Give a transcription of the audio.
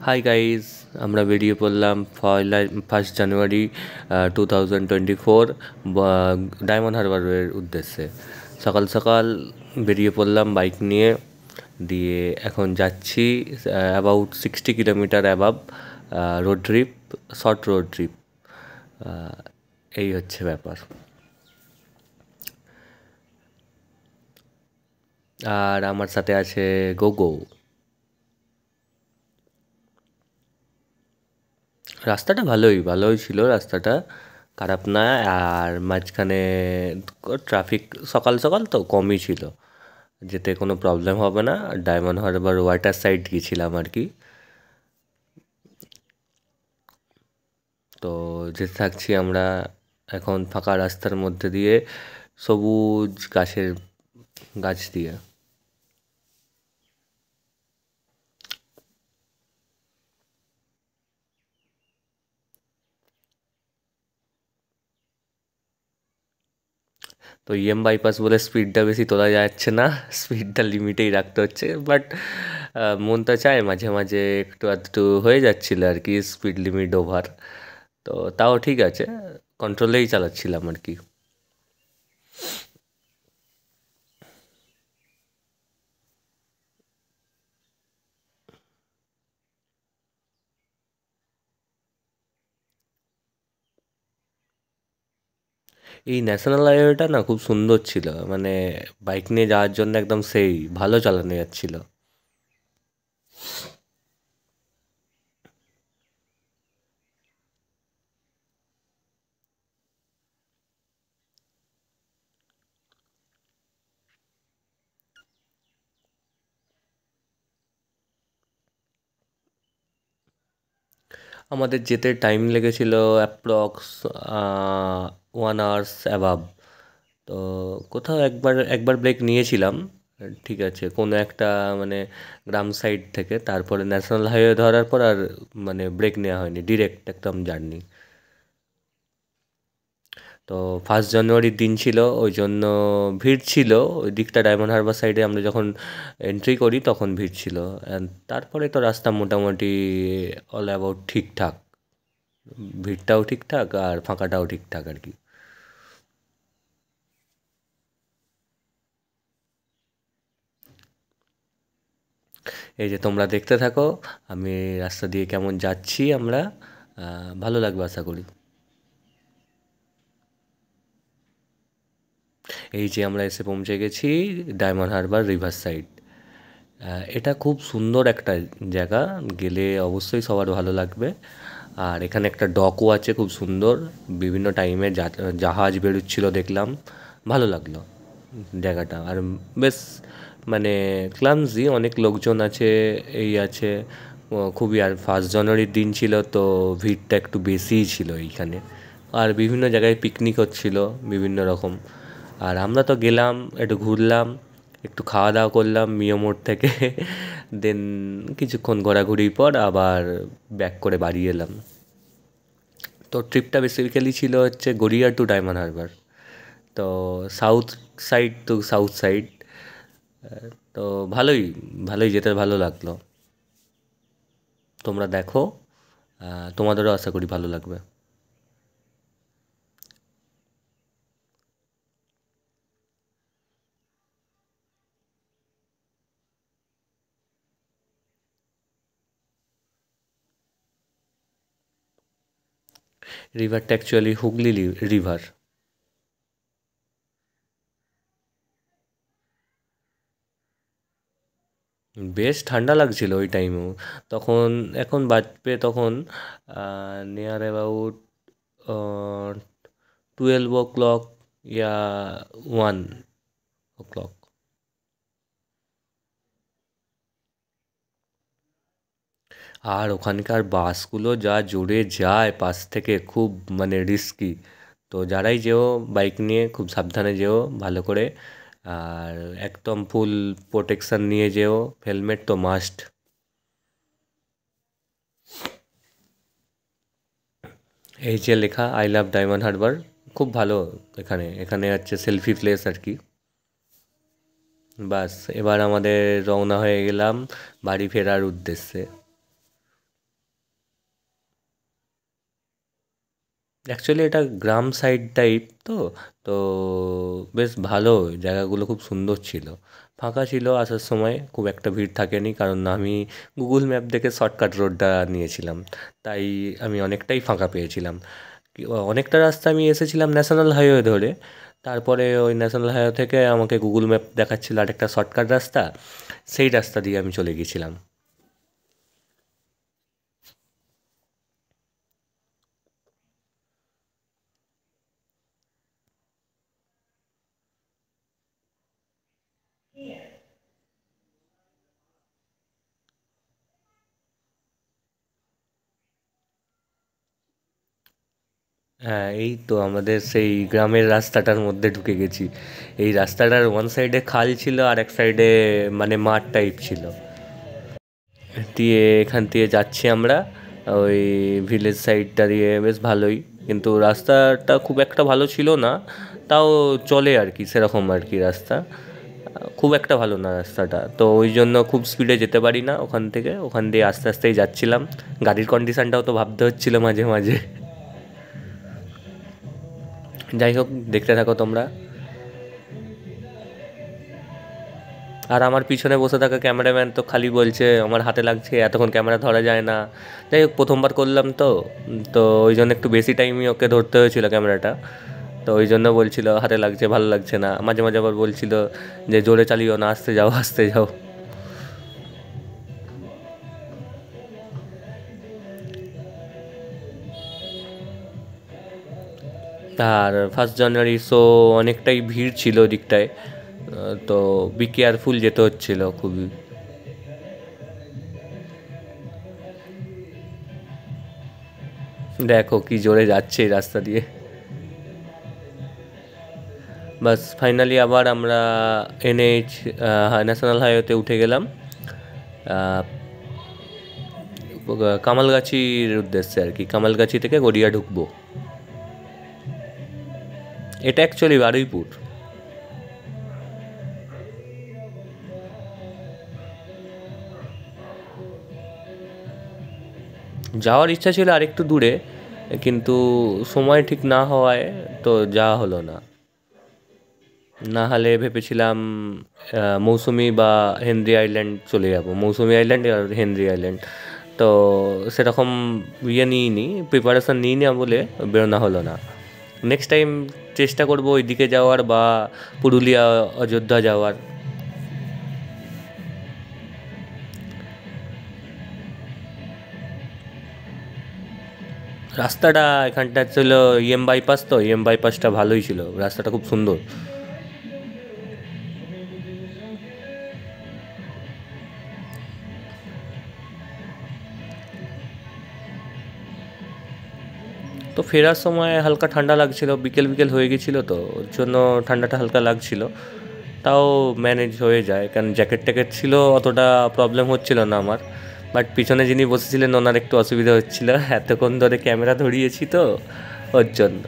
Hi guys, আমরা বেরিয়ে পড়লাম 1 জানুয়ারি 2024 ডায়মন্ড হারবারের উদ্দেশ্যে। সকাল সকাল বেরিয়ে পড়লাম বাইক নিয়ে, দিয়ে এখন যাচ্ছি about 60 kilometre above road trip, short road trip. এই হচ্ছে ব্যাপার। আর আমার সাথে আছে গোগো। রাস্তাটা ভালোই ছিল, রাস্তাটা খারাপ না। আর মাঝখানে ট্রাফিক সকাল সকাল তো কমই ছিল, যেতে কোনো প্রবলেম হবে না। ডায়মন্ড হারবার ওয়াটার সাইড গিয়েছিলাম আর কি। তো যেতে থাকছি আমরা এখন ফাঁকা রাস্তার মধ্যে দিয়ে, সবুজ গাছ দিয়ে। তো বাইপাস বলে স্পিডটা বেশি তোলা যাচ্ছে না, স্পিডটা লিমিটেই রাখতে হচ্ছে। বাট মন তো চায় মাঝে মাঝে একটু আধটু হয়ে যাচ্ছিল আর কি, স্পিড লিমিট ওভার। তো তাও ঠিক আছে, কন্ট্রোলেই চালাচ্ছিলাম আর কি। এই ন্যাশনাল হাইওয়েটা না খুব সুন্দর ছিল, মানে বাইক নিয়ে যাওয়ার জন্য একদম সেই ভালো চালানো যাচ্ছিল। আমাদের যেতে টাইম লেগেছিল অ্যাপ্রক্স 1 আওয়ার্স অ্যাবাভ। তো কোথাও একবার একবার ব্রেক নিয়েছিলাম, ঠিক আছে, কোনো একটা মানে গ্রাম সাইড থেকে। তারপরে ন্যাশনাল হাইওয়ে ধরার পর আর মানে ব্রেক নেওয়া হয়নি, ডিরেক্ট একদম জার্নি। তো 1 জানুয়ারির দিন ছিল, ওই জন্য ভিড় ছিল ওই দিকটা। ডায়মন্ড হারবার সাইডে আমরা যখন এন্ট্রি করি তখন ভিড় ছিল। And তারপরে তো রাস্তা মোটামুটি অল অ্যাবাউট ঠিকঠাক, ভিড়টাও ঠিকঠাক আর ফাঁকাটাও ঠিকঠাক আর কি। এই যে তোমরা দেখতে থাকো আমি রাস্তা দিয়ে কেমন যাচ্ছি আমরা, ভালো লাগবে আশা করি। এই যে আমরা এসে পৌঁছে গেছি ডায়মন্ড হারবার রিভার সাইড। এটা খুব সুন্দর একটা জায়গা, গেলে অবশ্যই সবার ভালো লাগবে। আর এখানে একটা ডকও আছে খুব সুন্দর, বিভিন্ন টাইমে জাহাজ বেরোচ্ছিল দেখলাম, ভালো লাগলো জায়গাটা। আর বেশ মানে ক্লামজি, অনেক লোকজন আছে, এই আছে খুবই। আর 1 জানুয়ারির দিন ছিল তো ভিড়টা একটু বেশিই ছিল এইখানে। আর বিভিন্ন জায়গায় পিকনিক হচ্ছিল বিভিন্ন রকম। আর আমরা তো গেলাম, একটু ঘুরলাম, একটু খাওয়া দাওয়া করলাম মিও মোড় থেকে দেন কিছুক্ষণ ঘোরাঘুরির পর আবার ব্যাক করে বাড়ি এলাম। তো ট্রিপটা বেসিক্যালি ছিল হচ্ছে গড়িয়া টু ডায়মন্ড হারবার। তো সাউথ সাউথ সাইড। তো ভালোই ভালোই যেতে ভালো লাগলো। তোমরা দেখো, তোমাদেরও আশা করি ভালো লাগবে। রিভারটা অ্যাকচুয়ালি হুগলি রিভার। বেশ ঠান্ডা লাগছিল ওই টাইমেও তখন। এখন বাজবে তখন near about 12 o'clock, yeah 1 o'clock। আর ওখানকার বাসগুলো যা জোরে যায় পাশ থেকে, খুব মানে রিস্কি। তো যারাই যেও বাইক নিয়ে খুব সাবধানে যেও, ভালো করে। আর একদম ফুল প্রোটেকশান নিয়ে যেও, হেলমেট তো মাস্ট। এই যে লেখা আই লাভ ডায়মন্ড হারবার, খুব ভালো। এখানে এখানে হচ্ছে সেলফি প্লেস আর কি। বাস এবার আমাদের রওনা হয়ে গেলাম বাড়ি ফেরার উদ্দেশ্যে। অ্যাকচুয়ালি এটা গ্রাম সাইড টাইপ তো, তো বেশ ভালো, জায়গাগুলো খুব সুন্দর ছিল। ফাঁকা ছিল আসার সময়, খুব একটা ভিড় থাকেনি, কারণ আমি গুগল ম্যাপ দেখে শর্টকাট রোডটা নিয়েছিলাম। তাই আমি অনেকটাই ফাঁকা পেয়েছিলাম। অনেকটা রাস্তা আমি এসেছিলাম ন্যাশনাল হাইওয়ে ধরে, তারপরে ওই ন্যাশনাল হাইওয়ে থেকে আমাকে গুগল ম্যাপ দেখাচ্ছিল আরেকটা শর্টকাট রাস্তা, সেই রাস্তা দিয়ে আমি চলে গেছিলাম। হ্যাঁ, এই তো আমাদের সেই গ্রামের রাস্তাটার মধ্যে ঢুকে গেছি। এই রাস্তাটার ওয়ান সাইডে খাল ছিল আর এক সাইডে মানে মাঠ টাইপ ছিল। দিয়ে এখান দিয়ে যাচ্ছি আমরা ওই ভিলেজ সাইডটা দিয়ে, বেশ ভালোই। কিন্তু রাস্তাটা খুব একটা ভালো ছিল না, তাও চলে আর কি, সেরকম আর কি রাস্তা। খুব একটা ভালো না রাস্তাটা, তো ওই জন্য খুব স্পিডে যেতে পারি না ওখান থেকে, ওখান দিয়ে আস্তে আস্তেই যাচ্ছিলাম। গাড়ির কন্ডিশনটাও তো ভাবতে হচ্ছিল মাঝে মাঝে। যাই হোক, দেখতে থাকো তোমরা। আর আমার পিছনে বসে থাকা ক্যামেরাম্যান তো খালি বলছে আমার হাতে লাগছে, এতক্ষণ ক্যামেরা ধরা যায় না। যাই হোক, প্রথমবার করলাম তো, তো ওই জন্য একটু বেশি টাইমই ওকে ধরতে হয়েছিল ক্যামেরাটা। তো ওই জন্য বলছিল হাতে লাগছে, ভালো লাগছে না। মাঝে মাঝে আবার বলছিল যে জোরে চালিও না, আস্তে যাও আস্তে যাও। আর ফার্স্ট জানুয়ারি সো অনেকটাই ভিড় ছিল ওদিকটায়। তো বি কেয়ারফুল যেতে হচ্ছিল খুবই। দেখো কি জোরে যাচ্ছে এই রাস্তা দিয়ে। বাস ফাইনালি আবার আমরা এনএইচ ন্যাশনাল হাইওয়েতে উঠে গেলাম আহ, কামালগাছির উদ্দেশ্যে আর কি। কামালগাছি থেকে গড়িয়া ঢুকবো। এটা অ্যাকচুয়ালি বারুইপুর। যাওয়ার ইচ্ছা ছিল আরেকটু দূরে, কিন্তু সময় ঠিক না হওয়ায় তো যাওয়া হলো না। না হলে ভেবেছিলাম মৌসুমি বা হেনরি আইল্যান্ড চলে যাব, মৌসুমি আইল্যান্ড আর হেনরি আইল্যান্ড। তো সেরকম ইয়ে নিইনি, প্রিপারেশান নিই না বলে বেরোনো হলো না। নেক্সট টাইম চেষ্টা করবো ওইদিকে যাওয়ার বা পুরুলিয়া, অযোধ্যা যাওয়ার। রাস্তাটা এখানটা ছিল বাইপাস, তো বাইপাসটা ভালোই ছিল, রাস্তাটা খুব সুন্দর। তো ফেরার সময় হালকা ঠান্ডা লাগছিল, বিকেল বিকেল হয়ে গেছিলো, তো ওর জন্য ঠান্ডাটা হালকা লাগছিল। তাও ম্যানেজ হয়ে যায়, কারণ জ্যাকেট ট্যাকেট ছিল, অতটা প্রবলেম হচ্ছিল না আমার। বাট পিছনে যিনি বসেছিলেন ওনার একটু অসুবিধা হচ্ছিল, এতক্ষণ ধরে ক্যামেরা ধরিয়েছি তো, ওর জন্য।